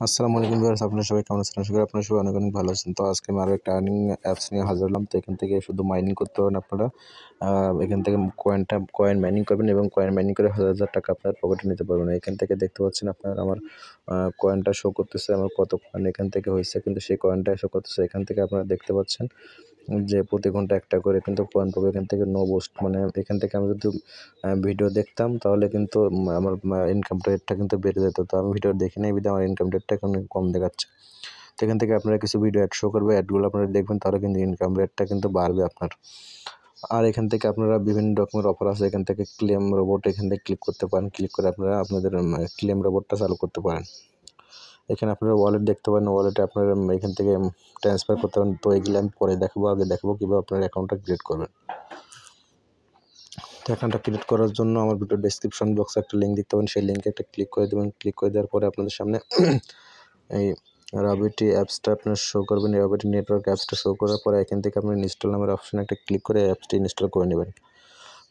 আসসালামু আলাইকুম ভিউয়ার্স, আপনারা সবাই কেমন আছেন? আশা করি আপনারা সবাই অনেক অনেক ভালো আছেন। তো আজকে আমি আরও একটা আর্নিং অ্যাপস নিয়ে হাজির হলাম। তো এখান থেকে শুধু মাইনিং করতে পারেন আপনারা। এখান থেকে কয়েন মাইনিং করবেন এবং কয়েন মাইনিং করে হাজার হাজার টাকা আপনার পকেটে নিতে পারবেন। এখান থেকে দেখতে পাচ্ছেন আপনার আমার কয়েনটা শো করতেছে, আমার কত কয়েন এখান থেকে হয়েছে, কিন্তু সেই কয়েনটা শো করতেছে। এখান থেকে আপনারা দেখতে পাচ্ছেন যে প্রতি ঘন্টা একটা করে কিন্তু কয়েন পাবো এখান থেকে। নো বুস্ট মানে এখান থেকে আমি যদি ভিডিও দেখতাম তাহলে কিন্তু আমার ইনকাম রেটটা কিন্তু বেড়ে যেত। তো আমি ভিডিও দেখি নাই বিধায় আমার ইনকাম রেটটা এখন কম দেখাচ্ছে। তো এখান থেকে আপনারা কিছু ভিডিও অ্যাড শো করবে, অ্যাডগুলো আপনারা দেখবেন, তাহলে কিন্তু ইনকাম রেটটা কিন্তু বাড়বে আপনার। আর এখান থেকে আপনারা বিভিন্ন রকমের অফার আছে। এখান থেকে ক্লেম রোবট এখান থেকে ক্লিক করতে পারেন। ক্লিক করে আপনারা আপনাদের ক্লেম রোবটটা চালু করতে পারেন। এখানে আপনারা ওয়ালেট দেখতে পারেন, ওয়ালেটে আপনারা এখান থেকে ট্রান্সফার করতে পারেন। তো এগুলো আমি পরে দেখাবো, আগে দেখাবো কীভাবে আপনার অ্যাকাউন্টটা ক্রিয়েট করবেন। তো অ্যাকাউন্টটা ক্রিয়েট করার জন্য আমার ভিডিও ডেসক্রিপশন বক্সে একটা লিঙ্ক দেখতে পাবেন, সেই লিঙ্কে একটা ক্লিক করে দেবেন। ক্লিক করে দেওয়ার পরে আপনাদের সামনে এই রাবিটি অ্যাপসটা আপনার শো করবেন। এই রাবিটি নেটওয়ার্ক অ্যাপসটা শো করার পরে এখান থেকে আপনি ইনস্টল নামের অপশানে একটা ক্লিক করে অ্যাপসটি ইনস্টল করে নেবেন।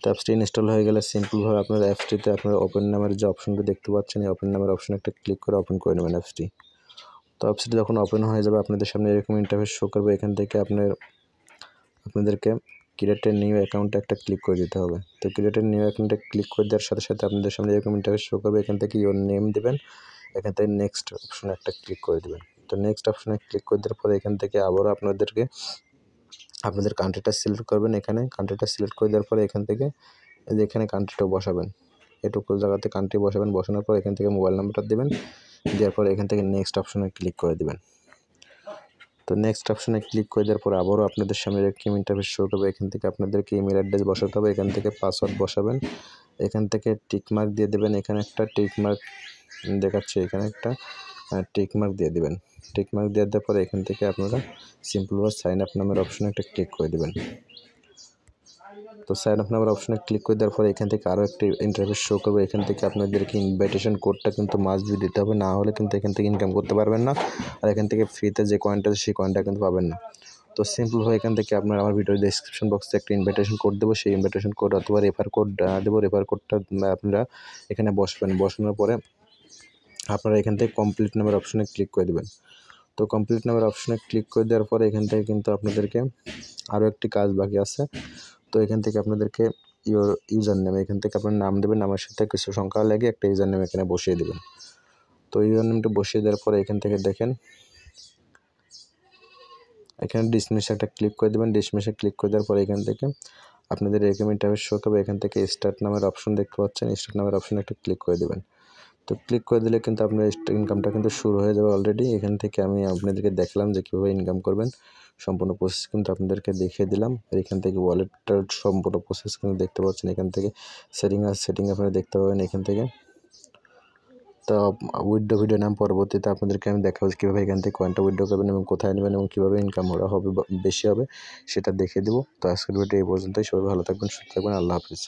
তো অ্যাপসটি ইনস্টল হয়ে গেলে সিম্পলভাবে আপনার অ্যাপসটিতে আপনার ওপেন নামের যে অপশনটি দেখতে পাচ্ছেন, এই ওপেন নামের অপশানে একটা ক্লিক করে ওপেন করে নেবেন অ্যাপসটি। তো অ্যাপসটি যখন ওপেন হয়ে যাবে আপনাদের সামনে এরকম ইন্টারফেস শো করবে। এখান থেকে আপনাদেরকে ক্রিয়েট এ নিউ অ্যাকাউন্টে একটা ক্লিক করে দিতে হবে। তো ক্রিয়েট এ নিউ অ্যাকাউন্টে ক্লিক করে দেওয়ার সাথে সাথে আপনাদের সামনে এরকম ইন্টারফেস শো করবে। এখান থেকে ইওর নেম দেবেন, এখান থেকে নেক্সট অপশনে একটা ক্লিক করে দেবেন। তো নেক্সট অপশনে ক্লিক করে দেওয়ার পরে এখান থেকে আবারও আপনাদের কান্ট্রিটা সিলেক্ট করবেন। এখানে কান্ট্রিটা সিলেক্ট করে দেওয়ার পরে এখান থেকে এখানে কান্ট্রিটা বসাবেন, এটুকু জায়গাতে কান্ট্রি বসাবেন। বসানোর পর এখান থেকে মোবাইল নাম্বারটা দেবেন, দেওয়ার পরে এখান থেকে নেক্সট অপশনে ক্লিক করে দেবেন। তো নেক্সট অপশনে ক্লিক করে দেওয়ার পর আবারও আপনাদের সামনে এরকম ইন্টারফেস শো করবে। এখান থেকে আপনাদেরকে ইমেল অ্যাড্রেস বসাতে হবে, এখান থেকে পাসওয়ার্ড বসাবেন, এখান থেকে টিকমার্ক দিয়ে দেবেন। এখানে একটা টিকমার্ক দেখাচ্ছে, এখানে একটা টিকমার্ক দিয়ে দেবেন। টিকমার্ক দিয়ে দেওয়ার পরে এখান থেকে আপনারা সিম্পলভাবে সাইন আপ নামের অপশনে একটা ক্লিক করে দেবেন। তো সাইন আপ নামের অপশনে ক্লিক করে দেওয়ার পরে এখান থেকে আরও একটি ইন্টারফেস শো করবে। এখান থেকে আপনাদেরকে ইনভাইটেশন কোডটা কিন্তু মাস্ট বি দিতে হবে, না হলে কিন্তু এখান থেকে ইনকাম করতে পারবেন না। আর এখান থেকে ফ্রিতে যে কয়েনটা আছে সেই কয়েনটা কিন্তু পাবেন না। তো সিম্পলভাবে এখান থেকে আপনার আমার ভিডিওর ডেসক্রিপশন বক্সে একটা ইনভাইটেশন কোড দেবো, সেই ইনভাইটেশন কোড অথবা রেফার কোড দেবো। রেফার কোডটা আপনারা এখানে বসবেন। বসানোর পরে আপনারা এখান থেকে কমপ্লিট নামের অপশনে ক্লিক করে দেবেন। তো কমপ্লিট নামের অপশনে ক্লিক করে দেওয়ার পরে এখান থেকে কিন্তু আপনাদেরকে আরও একটি কাজ বাকি আছে। তো এখান থেকে আপনাদেরকে ইউজার নেম, এখান থেকে আপনার নাম দেবেন, নামের সাথে কিছু সংখ্যা লাগিয়ে একটা ইউজার নেম এখানে বসিয়ে দেবেন। তো ইউজার নেমটা বসিয়ে দেওয়ার পরে এখান থেকে দেখেন এখানে ডিসমিসে একটা ক্লিক করে দেবেন। ডিসমিসে ক্লিক করে দেওয়ার পরে এখান থেকে আপনাদের এরকম ইন্টারফেস শো করবে। এখান থেকে স্টার্ট নামের অপশন দেখতে পাচ্ছেন, স্টার্ট নামের অপশনে একটা ক্লিক করে দেবেন। তো ক্লিক করে দিলে কিন্তু আপনার ইনকামটা কিন্তু শুরু হয়ে যাবে অলরেডি। এখান থেকে আমি আপনাদেরকে দেখলাম যে কীভাবে ইনকাম করবেন, সম্পূর্ণ প্রসেস কিন্তু আপনাদেরকে দেখিয়ে দিলাম। এখান থেকে ওয়ালেটটার সম্পূর্ণ প্রসেস কিন্তু দেখতে পাচ্ছেন। এখান থেকে সেটিং আপনারা দেখতে পাবেন এখান থেকে। তো উইথড্র ভিডিও নাম পরবর্তীতে আপনাদেরকে আমি দেখাবো কীভাবে এখান থেকে কয়েনটা উইথড্র করবেন এবং কোথায় নেবেন এবং কীভাবে ইনকাম হবে বেশি হবে সেটা দেখিয়ে দেবো। তো আজকের ভিডিও এই পর্যন্তই। সবাই ভালো থাকবেন, সুস্থ থাকবেন। আল্লাহ হাফিজ।